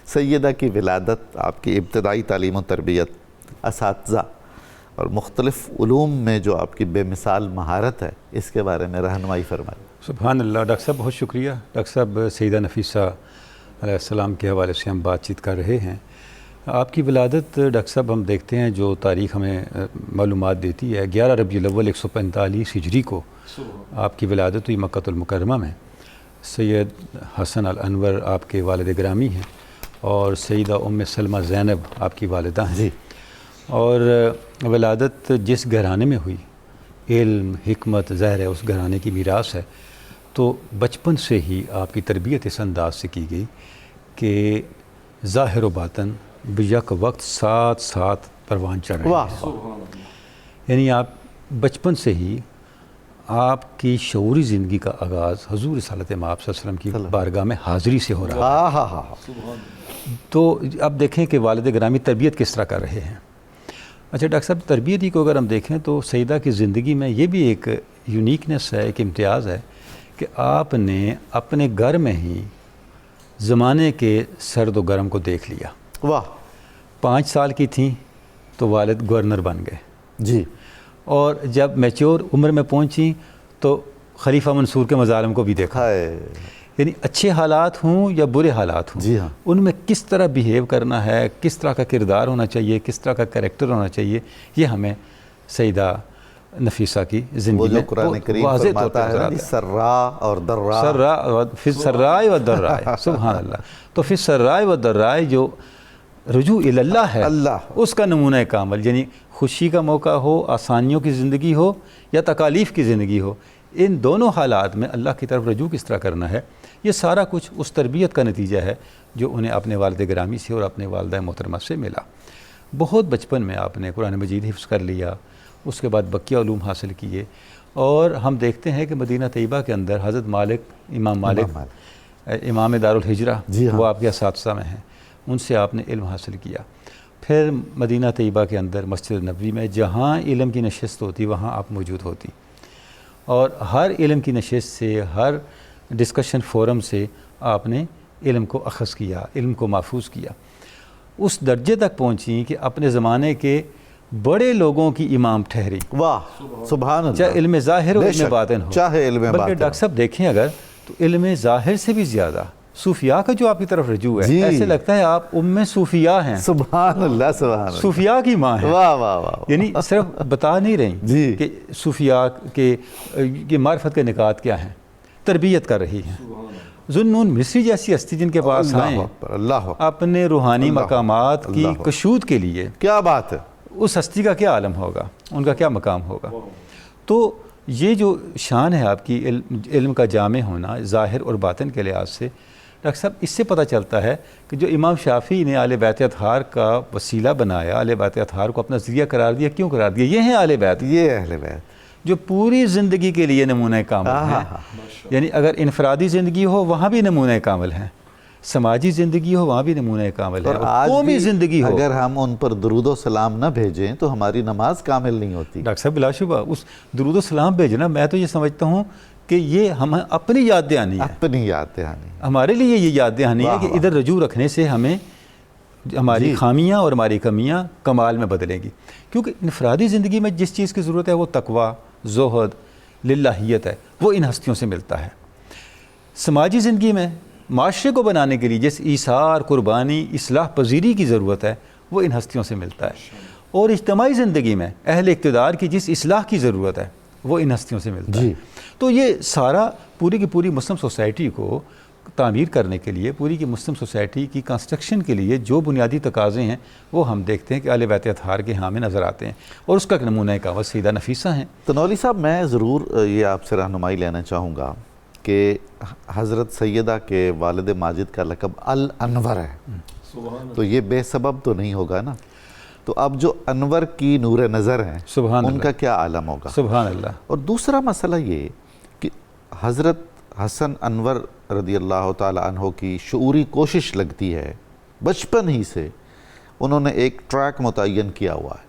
سیدہ کی ولادت، آپ کی ابتدائی تعلیم و تربیت، اساتذہ اور مختلف علوم میں جو آپ کی بے مثال مہارت ہے، اس کے بارے میں رہنمائی فرمائیں۔ سبحان اللہ ڈاکٹر صاحب، بہت شکریہ۔ ڈاکٹر صاحب، سیدہ نفیسہ علیہ السلام کے حوالے سے ہم بات چیت کر رہے ہیں۔ آپ کی ولادت ڈاکٹر صاحب ہم دیکھتے ہیں جو تاریخ ہمیں معلومات دیتی ہے، 11 ربیع الاول 145 ہجری کو آپ کی ولادت ہوئی مکہ المکرمہ میں۔ سید حسن الانور آپ کے والد گرامی ہیں اور سیدہ ام سلمہ زینب آپ کی والدہ ہیں جی۔ اور ولادت جس گھرانے میں ہوئی، علم حکمت ظاہر ہے اس گھرانے کی میراث ہے، تو بچپن سے ہی آپ کی تربیت اس انداز سے کی گئی کہ ظاہر و باطن بیک وقت ساتھ ساتھ پروان چڑھ رہے ہیں۔ یعنی آپ بچپن سے ہی آپ کی شعوری زندگی کا آغاز حضور رسالت مآب صلی اللہ علیہ وسلم کی بارگاہ میں حاضری سے ہو رہا ہے۔ تو اب دیکھیں کہ والد گرامی تربیت کس طرح کر رہے ہیں۔ اچھا ڈاکٹر صاحب، تربیت ہی کو اگر ہم دیکھیں تو سیدہ کی زندگی میں یہ بھی ایک یونیکنیس ہے، ایک امتیاز ہے کہ آپ نے اپنے گھر میں ہی زمانے کے سرد و گرم کو دیکھ لیا۔ واہ۔ 5 سال کی تھیں تو والد گورنر بن گئے جی۔ اور جب میچور عمر میں پہنچیں تو خلیفہ منصور کے مظالم کو بھی دیکھا۔ یعنی اچھے حالات ہوں یا برے حالات ہوں، جی ہاں، ان میں کس طرح بیہیو کرنا ہے، کس طرح کا کردار ہونا چاہیے، کس طرح کا کریکٹر ہونا چاہیے، یہ ہمیں سیدہ نفیسہ کی زندگی وہ جو میں قرآن کریم واضح طور فرماتا پر ہے نا، سرا اور درا، فی السراء والضراء، سبحان اللہ۔ تو فی السراء والضراء جو رجوع الی اللہ ہے، اس کا نمونہ کامل، یعنی خوشی کا موقع ہو، آسانیوں کی زندگی ہو یا تکالیف کی زندگی ہو، ان دونوں حالات میں اللہ کی طرف رجوع کس طرح کرنا ہے، یہ سارا کچھ اس تربیت کا نتیجہ ہے جو انہیں اپنے والد گرامی سے اور اپنے والدہ محترمہ سے ملا۔ بہت بچپن میں آپ نے قرآن مجید حفظ کر لیا، اس کے بعد بقیہ علوم حاصل کیے، اور ہم دیکھتے ہیں کہ مدینہ طیبہ کے اندر حضرت امام مالک امام دار الحجرہ، وہ آپ کے اساتذہ میں ہیں، ان سے آپ نے علم حاصل کیا۔ پھر مدینہ طیبہ کے اندر مسجد نبوی میں جہاں علم کی نشست ہوتی وہاں آپ موجود ہوتی، اور ہر علم کی نشست سے، ہر ڈسکشن فورم سے آپ نے علم کو اخذ کیا، علم کو محفوظ کیا، اس درجے تک پہنچی کہ اپنے زمانے کے بڑے لوگوں کی امام ٹھہری۔ واہ سبحان اللہ۔ چاہے علم ظاہر ہو، علم باطن ہو، چاہے علم باطن، بلکہ ڈاکٹر صاحب دیکھیں اگر تو علم ظاہر سے بھی زیادہ صوفیاء کا جو آپ کی طرف رجوع ہے، ایسے لگتا ہے آپ صوفیاء ہیں۔ سبحان اللہ، سبحان اللہ، صوفیاء کی ماں ہیں۔ واہ واہ واہ۔ یعنی صرف بتا نہیں رہی کہ صوفیاء کے معرفت کے نکات کیا ہیں، تربیت کر رہی ہیں۔ ذوالنون مصری جیسی ہستی جن کے پاس آئیں اپنے روحانی مقامات کی کشود کے لیے، کیا بات ہے، اس ہستی کا کیا عالم ہوگا، ان کا کیا مقام ہوگا۔ تو یہ جو شان ہے آپ کی علم کا جامع ہونا ظاہر اور باطن کے لحاظ سے، ڈاکٹر صاحب اس سے پتہ چلتا ہے کہ جو امام شافعی نے اہل بیت اطہار کا وسیلہ بنایا، اہل بیت اطہار کو اپنا ذریعہ قرار دیا، کیوں قرار دیا؟ یہ ہیں اہل بیت، یہ اہل بیت جو پوری زندگی کے لیے نمونہ کامل ہیں۔ یعنی اگر انفرادی زندگی ہو وہاں بھی نمونہ کامل ہیں، سماجی زندگی ہو وہاں بھی نمونہ کامل ہے، اور قومی زندگی ہو اگر ہم ان پر درود و سلام نہ بھیجیں تو ہماری نماز کامل نہیں ہوتی۔ ڈاکٹر صاحب بلا شبہ اس درود و سلام بھیجنا، میں تو یہ سمجھتا ہوں کہ یہ ہم اپنی یاد دہانی ہے، اپنی یاد دہانی، ہمارے لیے یہ یاد دہانی ہے کہ ادھر رجوع رکھنے سے ہمیں ہماری خامیاں اور ہماری کمیاں کمال میں بدلیں گی۔ کیونکہ انفرادی زندگی میں جس چیز کی ضرورت ہے وہ تقویٰ، زہد، للہیت ہے، وہ ان ہستیوں سے ملتا ہے۔ سماجی زندگی میں معاشرے کو بنانے کے لیے جس ایثار، قربانی، اصلاح پذیری کی ضرورت ہے وہ ان ہستیوں سے ملتا ہے، اور اجتماعی زندگی میں اہل اقتدار کی جس اصلاح کی ضرورت ہے وہ ان ہستیوں سے ملتا ہے۔ تو یہ سارا پوری کی پوری مسلم سوسائٹی کو تعمیر کرنے کے لیے، پوری کی مسلم سوسائٹی کی کنسٹرکشن کے لیے جو بنیادی تقاضے ہیں وہ ہم دیکھتے ہیں کہ اہل بیت اطہار کے ہاں میں نظر آتے ہیں، اور اس کا نمونہ کامل سیدہ نفیسہ ہیں۔ تنولی صاحب، میں ضرور یہ آپ سے رہنمائی لینا چاہوں گا کہ حضرت سیدہ کے والد ماجد کا لقب الانور ہے، تو یہ بے سبب تو نہیں ہوگا نا؟ تو اب جو انور کی نور نظر ہیں ان کا کیا عالم ہوگا؟ سبحان اللہ۔ اور دوسرا مسئلہ یہ کہ حضرت حسن انور رضی اللہ تعالی عنہ کی شعوری کوشش لگتی ہے، بچپن ہی سے انہوں نے ایک ٹریک متعین کیا ہوا ہے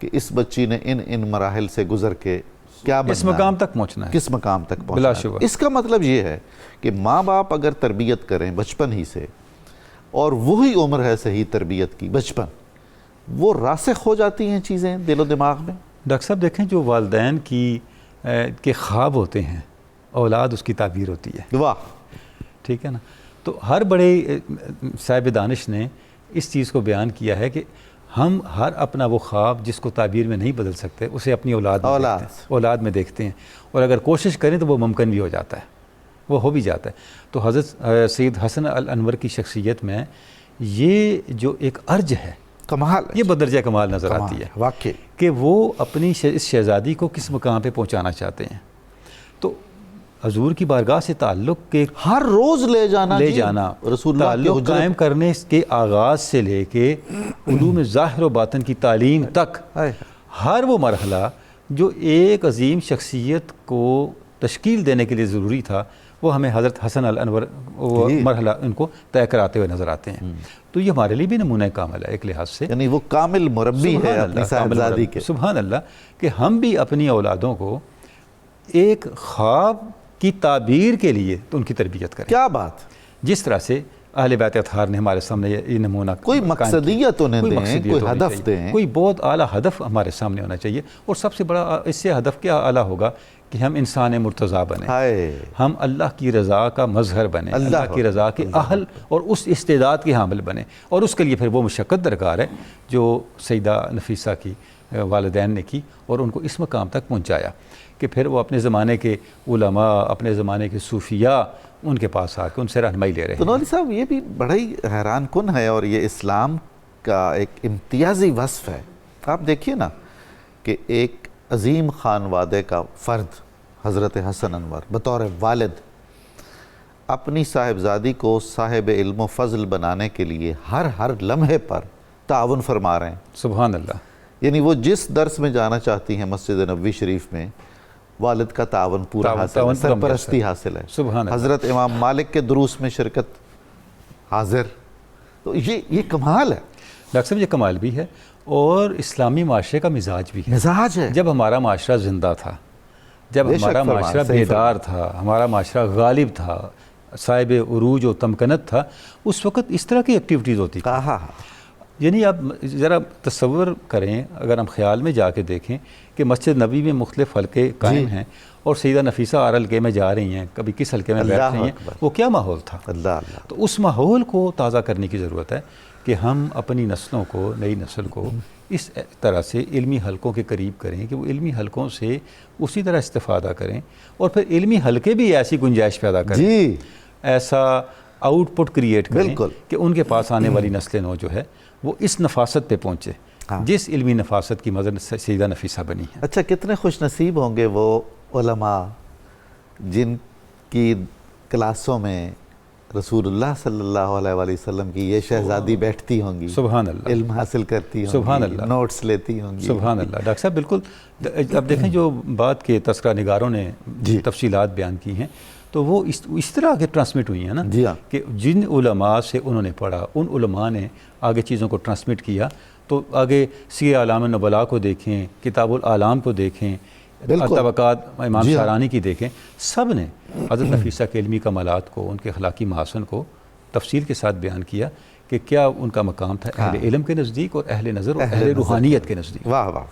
کہ اس بچی نے ان مراحل سے گزر کے کیا بننا ہے، کس مقام تک پہنچنا ہے، کس مقام تک پہنچنا بلا ہے۔ شبہ اس کا مطلب یہ ہے کہ ماں باپ اگر تربیت کریں بچپن ہی سے، اور وہی عمر ہے صحیح تربیت کی، بچپن، وہ راسخ ہو جاتی ہیں چیزیں دل و دماغ میں. ڈاکٹر صاحب دیکھیں جو والدین کے خواب ہوتے ہیں، اولاد اس کی تعبیر ہوتی ہے. واہ. ٹھیک ہے نا. تو ہر بڑے صاحب دانش نے اس چیز کو بیان کیا ہے کہ ہم ہر اپنا وہ خواب جس کو تعبیر میں نہیں بدل سکتے اسے اپنی اولاد میں دیکھتے ہیں، اور اگر کوشش کریں تو وہ ممکن بھی ہو جاتا ہے، وہ ہو بھی جاتا ہے. تو حضرت سید حسن الانور کی شخصیت میں یہ جو ایک ارج ہے، کمال، یہ بدرجہ کمال نظر آتی ہے واقعی، کہ وہ اپنی اس شہزادی کو کس مقام پہ پہنچانا چاہتے ہیں. تو حضور کی بارگاہ سے تعلق کے ہر روز لے جانا رسول اللہ تعلق قائم کرنے کے آغاز سے لے کے علوم ظاہر و باطن کی تعلیم تک ہر وہ مرحلہ جو ایک عظیم شخصیت کو تشکیل دینے کے لیے ضروری تھا، وہ ہمیں حضرت حسن الانور وہ مرحلہ ان کو طے کراتے ہوئے نظر آتے ہیں. تو یہ ہمارے لیے بھی نمونہ کامل ہے ایک لحاظ سے، یعنی وہ کامل مربی ہے اپنی صاحبزادی کے. سبحان اللہ، کہ ہم بھی اپنی اولادوں کو ایک خواب کی تعبیر کے لیے تو ان کی تربیت کریں. کیا بات. جس طرح سے اہل بیت اطہار نے ہمارے سامنے یہ نمونہ، کوئی مقصدیت انہیں دیں، کوئی ہدف دیں، کوئی بہت اعلیٰ ہدف ہمارے سامنے ہونا چاہیے. اور سب سے بڑا اس سے ہدف کیا اعلیٰ ہوگا کہ ہم انسان مرتضیٰ بنیں، ہم اللہ کی رضا کا مظہر بنیں، اللہ کی رضا کے اہل اور اس استعداد کے حامل بنیں. اور اس کے لیے پھر وہ مشقت درکار ہے جو سیدہ نفیسہ کی والدین نے کی اور ان کو اس مقام تک پہنچایا کہ پھر وہ اپنے زمانے کے علماء، اپنے زمانے کے صوفیاء ان کے پاس آ کے ان سے رہنمائی لے رہے ہیں. تو نوری صاحب یہ بھی بڑا ہی حیران کن ہے اور یہ اسلام کا ایک امتیازی وصف ہے. آپ دیکھیے نا کہ ایک عظیم خانوادے کا فرد حضرت حسن انور بطور والد اپنی صاحبزادی کو صاحب علم و فضل بنانے کے لیے ہر لمحے پر تعاون فرما رہے ہیں. سبحان اللہ. یعنی وہ جس درس میں جانا چاہتی ہیں مسجد نبوی شریف میں، والد کا تعاون پورا حاصل ہے، سرپرستی حاصل ہے. سبحان اللہ. حضرت امام مالک کے دروس میں شرکت حاضر. تو یہ کمال ہے ڈاکٹر صاحب، یہ کمال بھی ہے اور اسلامی معاشرے کا مزاج بھی ہے. مزاج ہے. جب ہمارا معاشرہ زندہ تھا، جب ہمارا معاشرہ بیدار تھا، ہمارا معاشرہ غالب تھا، صاحب عروج و تمکنت تھا، اس وقت اس طرح کی ایکٹیویٹیز ہوتی تھی. یعنی آپ ذرا تصور کریں، اگر ہم خیال میں جا کے دیکھیں کہ مسجد نبی میں مختلف حلقے قائم ہیں اور سیدہ نفیسہ ہر حلقے میں جا رہی ہیں، کبھی کس حلقے میں بیٹھ رہی ہیں، وہ کیا ماحول تھا. تو اس ماحول کو تازہ کرنے کی ضرورت ہے کہ ہم اپنی نسلوں کو، نئی نسل کو اس طرح سے علمی حلقوں کے قریب کریں کہ وہ علمی حلقوں سے اسی طرح استفادہ کریں، اور پھر علمی حلقے بھی ایسی گنجائش پیدا کریں، ایسا آؤٹ پٹ کریٹ کریں کہ ان کے پاس آنے والی نسل نو جو ہے وہ اس نفاست پہ پہنچے جس علمی نفاست کی مدد سیدہ نفیسہ بنی ہے. اچھا، کتنے خوش نصیب ہوں گے وہ علماء جن کی کلاسوں میں رسول اللہ صلی اللہ علیہ وآلہ وسلم کی یہ شہزادی بیٹھتی ہوں گی، سبحان اللہ، علم حاصل کرتی ہوں گی، سبحان اللہ، نوٹس لیتی ہوں گی. سبحان اللہ. ڈاکٹر صاحب بالکل. اب دیکھیں جو بات کے تذکرہ نگاروں نے تفصیلات بیان کی ہیں تو وہ اس طرح آگے ٹرانسمٹ ہوئی ہیں نا کہ جن علماء سے انہوں نے پڑھا ان علماء نے آگے چیزوں کو ٹرانسمٹ کیا. تو آگے سیر اعلام النبلاء کو دیکھیں، کتاب الاعلام کو دیکھیں، طبقات امام شارانی کی دیکھیں، سب نے حضرت نفیسہ کے علمی کمالات کو، ان کے اخلاقی محاسن کو تفصیل کے ساتھ بیان کیا کہ کیا ان کا مقام تھا اہل علم کے نزدیک اور اہل نظر اور اہل روحانیت کے نزدیک. واہ واہ.